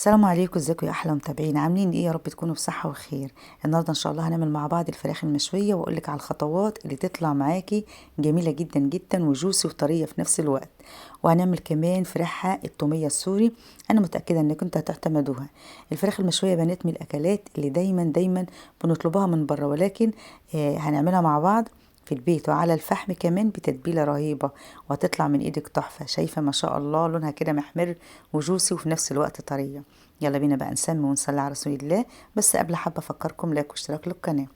السلام عليكم، ازيكم يا احلى متابعين؟ عاملين ايه؟ يا رب تكونوا بصحه وخير. النهارده ان شاء الله هنعمل مع بعض الفراخ المشويه، واقول لك على الخطوات اللي تطلع معاكي جميله جدا جدا وجوسي وطريه في نفس الوقت. وهنعمل كمان فراخ التوميه السوري، انا متاكده انك انتوا هتعتمدوها. الفراخ المشويه يا بنات من الاكلات اللي دايما بنطلبها من بره، ولكن هنعملها مع بعض في البيت وعلى الفحم كمان بتتبيله رهيبه، وهتطلع من ايدك تحفه. شايفه ما شاء الله لونها كده محمر وجوسي وفي نفس الوقت طريه. يلا بينا بقى نسمي ونصلي على رسول الله. بس قبل حابه افكركم لايك واشتراك للقناه.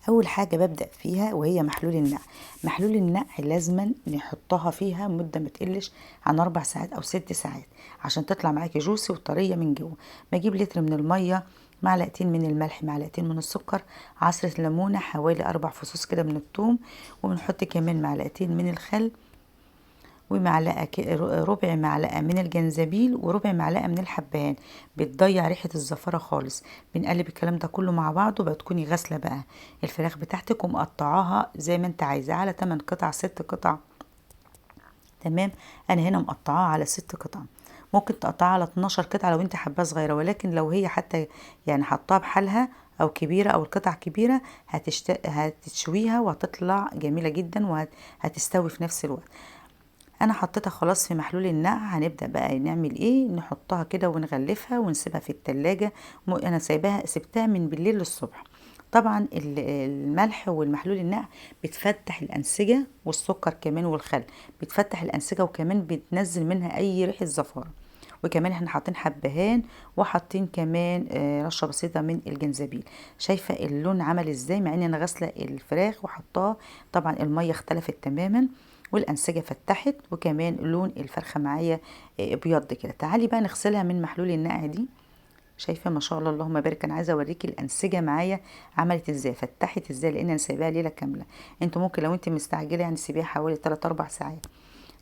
اول حاجه ببدا فيها وهي محلول النقع. محلول النقع لازما نحطها فيها مده ما تقلش عن 4 ساعات او 6 ساعات عشان تطلع معاكي جوسي وطريه من جوه. بجيب لتر من الميه، معلقتين من الملح، معلقتين من السكر، عصره ليمونه، حوالي 4 فصوص كده من الثوم، وبنحط كمان معلقتين من الخل، ومعلقة ربع معلقة من الجنزبيل، وربع معلقة من الحبهان. بتضيع ريحة الزفرة خالص. بنقلب الكلام ده كله مع بعضه. بتكوني غاسلة بقى الفراخ بتاعتك ومقطعاها زي ما انت عايزة، على 8 قطع 6 قطع. تمام. انا هنا مقطعاها على 6 قطع. ممكن تقطعها على 12 قطعة لو انت حباها صغيرة، ولكن لو هي حتى يعني حطاها بحالها او كبيرة او القطع كبيرة هتشويها وهتطلع جميلة جدا وهتستوي في نفس الوقت. انا حطيتها خلاص في محلول النقع. هنبدأ بقى نعمل ايه؟ نحطها كده ونغلفها ونسيبها في التلاجة. انا سبتها من بالليل للصبح. طبعا الملح والمحلول النقع بتفتح الأنسجة، والسكر كمان والخل بتفتح الأنسجة، وكمان بتنزل منها اي ريحة زفارة. وكمان احنا حاطين حبهان، وحاطين كمان رشة بسيطة من الجنزبيل. شايفة اللون عمل ازاي مع ان انا غاسلة الفراخ وحطاه؟ طبعا المية اختلفت تماما، والأنسجة فتحت، وكمان لون الفرخة معايا ابيض كده. تعالي بقى نغسلها من محلول النقع دي. شايفه ما شاء الله اللهم بارك. انا عايزه اوريكي الانسجه معايا عملت ازاي، فتحت ازاي، لان انا سايباها ليله كامله. انتوا ممكن لو انت مستعجله يعني تسيبيها حوالي 3 4 ساعات.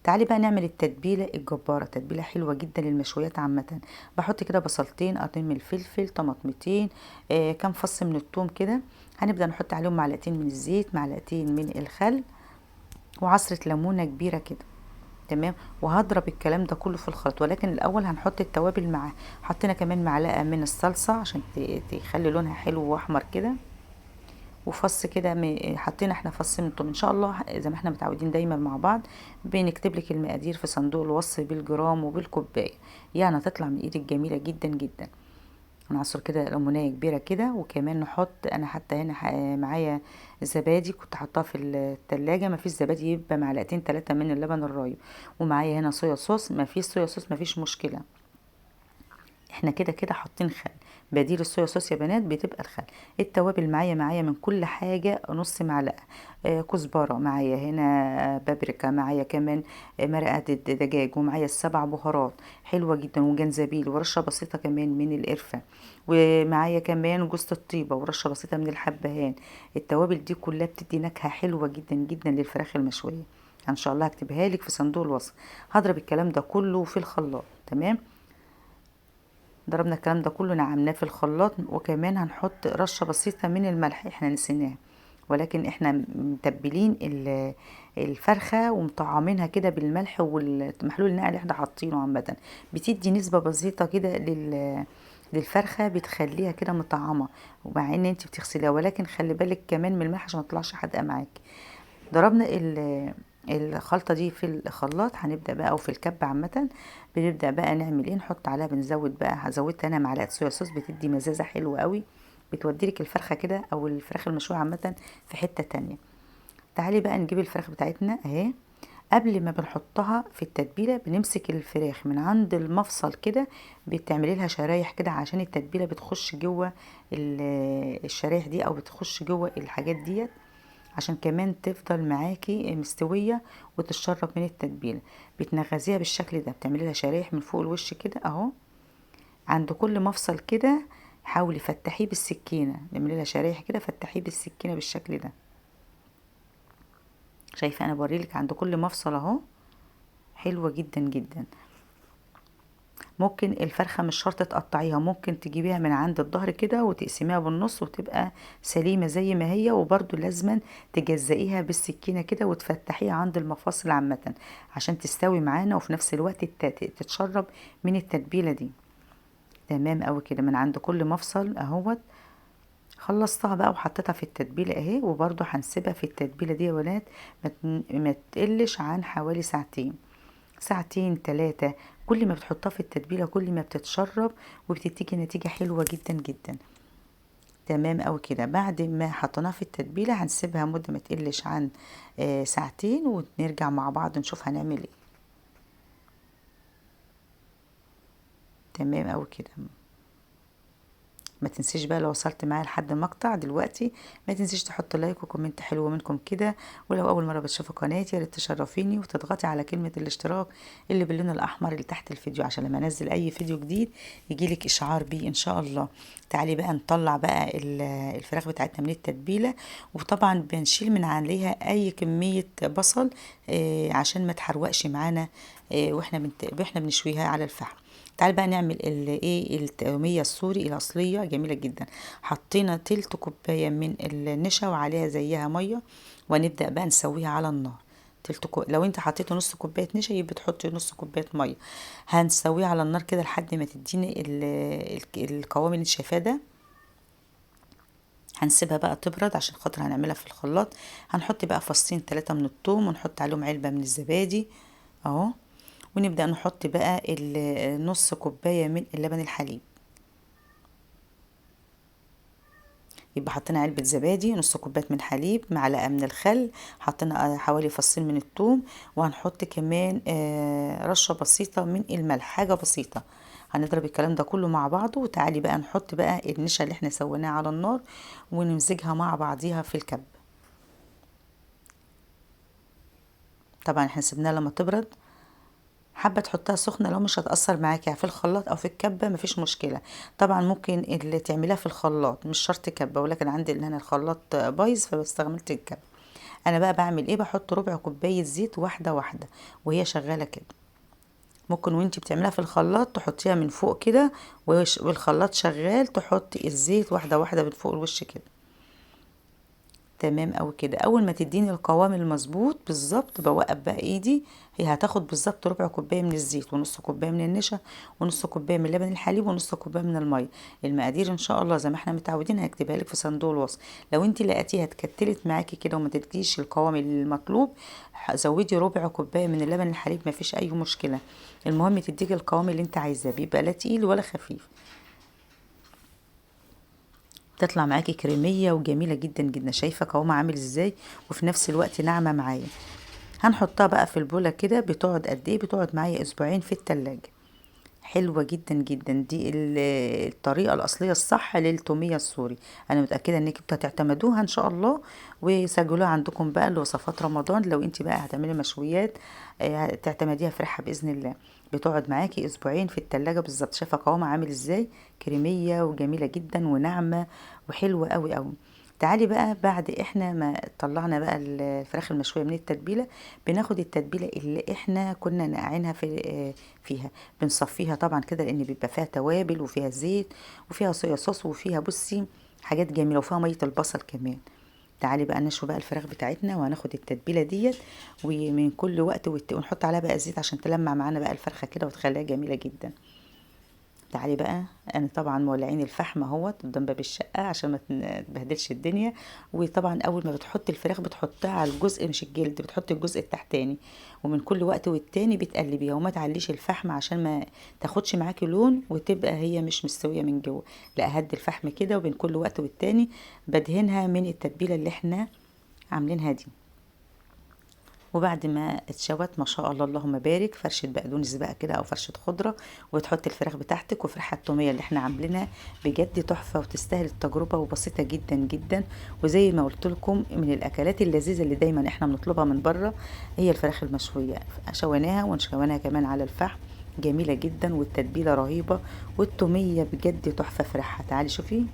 تعالي بقى نعمل التتبيله الجباره، تتبيله حلوه جدا للمشويات عامه. بحط كده بصلتين، قرنين من الفلفل، طماطمتين، كام فص من الثوم كده. هنبدا نحط عليهم معلقتين من الزيت، معلقتين من الخل، وعصره ليمونه كبيره كده. تمام. وهضرب الكلام ده كله في الخلط، ولكن الاول هنحط التوابل معاه. حطينا كمان معلقه من الصلصه عشان تخلي لونها حلو واحمر كده، وفص كده حطينا احنا فص من الثوم. ان شاء الله زي ما احنا متعودين دايما مع بعض بنكتب لك المقادير في صندوق الوصف بالجرام وبالكوبايه، يعني هتطلع من ايدك جميله جدا جدا. نعصر كده ليمونية كبيرة كده. وكمان نحط، انا حتى هنا معايا زبادي كنت حطاه في التلاجة. ما فيش زبادي يبقى معلقتين 3 من اللبن الرايب. ومعايا هنا صويا صوص، ما فيش صويا صوص ما فيش مشكلة. احنا كده كده حاطين خل. بديل الصويا صوص يا بنات بتبقى الخل. التوابل معايا من كل حاجة نص معلقة. كزبرة معايا هنا، بابريكا معايا كمان، مرقة دجاج، ومعايا السبع بهارات حلوة جدا، وجنزبيل، ورشة بسيطة كمان من القرفة، ومعايا كمان جوز الطيبة، ورشة بسيطة من الحبهان. التوابل دي كلها بتدي نكهة حلوة جدا جدا للفراخ المشوية. ان شاء الله هكتبها لك في صندوق الوصف. هضرب الكلام ده كله في الخلاط. تمام. ضربنا الكلام ده كله نعمناه في الخلاط. وكمان هنحط رشة بسيطة من الملح، احنا نسيناه، ولكن احنا متبلين الفرخة ومطعمينها كده بالملح والمحلول النقع اللي احنا حاطينه عامة. بتدي نسبة بسيطة كده للفرخة، بتخليها كده مطعمة، ومع ان انت بتغسليها، ولكن خلي بالك كمان من الملح عشان ما تطلعش حادقة معاكي. ضربنا الخلطة دي في الخلاط. هنبدأ بقى، او في الكب عامة، بنبدأ بقى نعمل ايه؟ نحط عليها، بنزود بقى، زودت انا معلقة صويا صوص بتدي مزازة حلوة قوي، بتوديلك الفرخة كده او الفراخ المشوية عامة في حتة تانية. تعالي بقى نجيب الفراخ بتاعتنا اهي. قبل ما بنحطها في التتبيلة بنمسك الفراخ من عند المفصل كده، بتعملي لها شرايح كده عشان التتبيلة بتخش جوه الشرايح دي، او بتخش جوه الحاجات ديت، عشان كمان تفضل معاكي مستوية وتتشرب من التتبيلة. بتنغزيها بالشكل ده، بتعملي لها شرايح من فوق الوش كده اهو، عند كل مفصل كده. حاولي فتحيه بالسكينة، اعملي لها شرايح كده، فتحيه بالسكينة بالشكل ده. شايفة انا بوريلك عند كل مفصل اهو. حلوة جدا جدا. ممكن الفرخة مش شرط تقطعيها، ممكن تجيبيها من عند الظهر كده وتقسميها بالنص وتبقى سليمة زي ما هي، وبرضو لازما تجزئيها بالسكينة كده وتفتحيها عند المفاصل عامة عشان تستوي معانا، وفي نفس الوقت تتشرب من التتبيلة دي. تمام قوي كده. من عند كل مفصل اهوت خلصتها بقى وحطيتها في التتبيله اهي، وبرده هنسيبها في التتبيله دي يا ولاد ما تقلش عن حوالي ساعتين، ساعتين 3. كل ما بتحطها في التتبيله كل ما بتتشرب وبتديكي نتيجه حلوه جدا جدا. تمام قوي كده. بعد ما حطيناها في التتبيله هنسيبها مده ما تقلش عن ساعتين، ونرجع مع بعض نشوف هنعمل ايه. تمام قوي كده. ما تنسيش بقى لو وصلت معايا لحد المقطع دلوقتي ما تنسيش تحط لايك وكومنت حلو منكم كده، ولو اول مره بتشوفي قناتي يا ريت تشرفيني وتضغطي على كلمه الاشتراك اللي باللون الاحمر اللي تحت الفيديو عشان لما انزل اي فيديو جديد يجيلك اشعار بيه ان شاء الله. تعالي بقى نطلع بقى الفراخ بتاعتنا من التتبيله، وطبعا بنشيل من عليها اي كميه بصل عشان ما تحرقش معانا واحنا بنشويها على الفحم. تعال بقى نعمل التومية السوري الأصلية جميلة جدا. حطينا تلت كوباية من النشا وعليها زيها مية، ونبدأ بقى نسويها على النار. لو انت حطيت نص كوباية نشا يبقى تحطي نص كوباية مية. هنسويها على النار كده لحد ما تديني القوام اللي انت شايفاه ده. هنسيبها بقى تبرد عشان خاطر هنعملها في الخلاط. هنحط بقى فصين 3 من الثوم، ونحط عليهم علبة من الزبادي اهو، ونبدأ نحط بقى نص كوباية من اللبن الحليب. يبقى حطينا علبة زبادي، نص كوباية من حليب، معلقة من الخل، حطينا حوالي فصين من الثوم، وهنحط كمان رشة بسيطة من الملح، حاجة بسيطة. هنضرب الكلام ده كله مع بعضه. وتعالي بقى نحط بقى النشا اللي احنا سويناه على النار ونمزجها مع بعضيها في الكب. طبعا احنا سيبناها لما تبرد. حابه تحطها سخنه لو مش هتاثر معاكي في الخلاط او في الكبه مفيش مشكله. طبعا ممكن اللي تعمليها في الخلاط مش شرط كبه، ولكن عندي اللي انا الخلاط بايظ فاستعملت الكبه. انا بقى بعمل ايه؟ بحط ربع كوبايه زيت واحده واحده وهي شغاله كده. ممكن وانتي بتعمليها في الخلاط تحطيها من فوق كده، والخلاط شغال تحطي الزيت واحده واحده من فوق الوش كده. تمام قوي كده. اول ما تديني القوام المظبوط بالظبط بوقف بقى ايدي. هي هتاخد بالظبط ربع كوبايه من الزيت، ونص كوبايه من النشا، ونص كوبايه من لبن الحليب، ونص كوبايه من الميه. المقادير ان شاء الله زي ما احنا متعودين هكتبها لك في صندوق الوصف. لو انت لقيتيها اتكتلت معاكي كده وما تديش القوام المطلوب زودي ربع كوبايه من اللبن الحليب، مفيش اي مشكله. المهم تديكي القوام اللي انت عايزاه، بيبقى لا تقيل ولا خفيف. تطلع معاكي كريميه وجميله جدا جدا. شايفه قوامها عامل ازاي؟ وفي نفس الوقت ناعمه معايا. هنحطها بقى في البوله كده. بتقعد قد ايه؟ بتقعد معايا اسبوعين في التلاجة. حلوه جدا جدا. دي الطريقه الاصليه الصح للتوميه السوري. انا متاكده انك هتعتمدوها ان شاء الله وسجلوها عندكم بقى لوصفات رمضان. لو انت بقى هتعملي مشويات تعتمديها في ريحه باذن الله. بتقعد معاكي اسبوعين في التلاجة بالظبط. شايفه قوامها عامل ازاي؟ كريميه وجميله جدا وناعمه وحلوه قوي قوي. تعالي بقى بعد احنا ما طلعنا بقى الفراخ المشويه من التتبيله، بناخد التتبيله اللي احنا كنا نقعينها فيها، بنصفيها طبعا كده لان بيبقى فيها توابل وفيها زيت وفيها صويا صوص وفيها بصي حاجات جميله وفيها ميه البصل كمان. تعالي بقى نشوي بقى الفراخ بتاعتنا، وهناخد التتبيله ديت ومن كل وقت ونحط عليها بقى زيت عشان تلمع معانا بقى الفرخه كده وتخليها جميله جدا. تعالي بقى. انا طبعا مولعين الفحم اهوت قدام باب الشقه عشان ما تبهدلش الدنيا. وطبعا اول ما بتحطي الفراخ بتحطها على الجزء مش الجلد، بتحطي الجزء التحتاني، ومن كل وقت والتاني بتقلبيها وما تعليش الفحم عشان ما تاخدش معاكي لون وتبقى هي مش مستويه من جوه. لا، هدي الفحم كده وبين كل وقت والتاني بدهنها من التتبيله اللي احنا عاملينها دي. وبعد ما اتشوت ما شاء الله اللهم بارك فرشه بقدونس بقى كده او فرشه خضره، وتحط الفراخ بتاعتك وفرحه التوميه اللي احنا عاملينها بجد تحفه وتستاهل التجربه وبسيطه جدا جدا. وزي ما قلت لكم من الاكلات اللذيذه اللي دايما احنا بنطلبها من بره هي الفراخ المشويه. شويناها ونشويناها كمان على الفحم جميله جدا، والتتبيله رهيبه، والتوميه بجد تحفه فرحه. تعالي شوفي.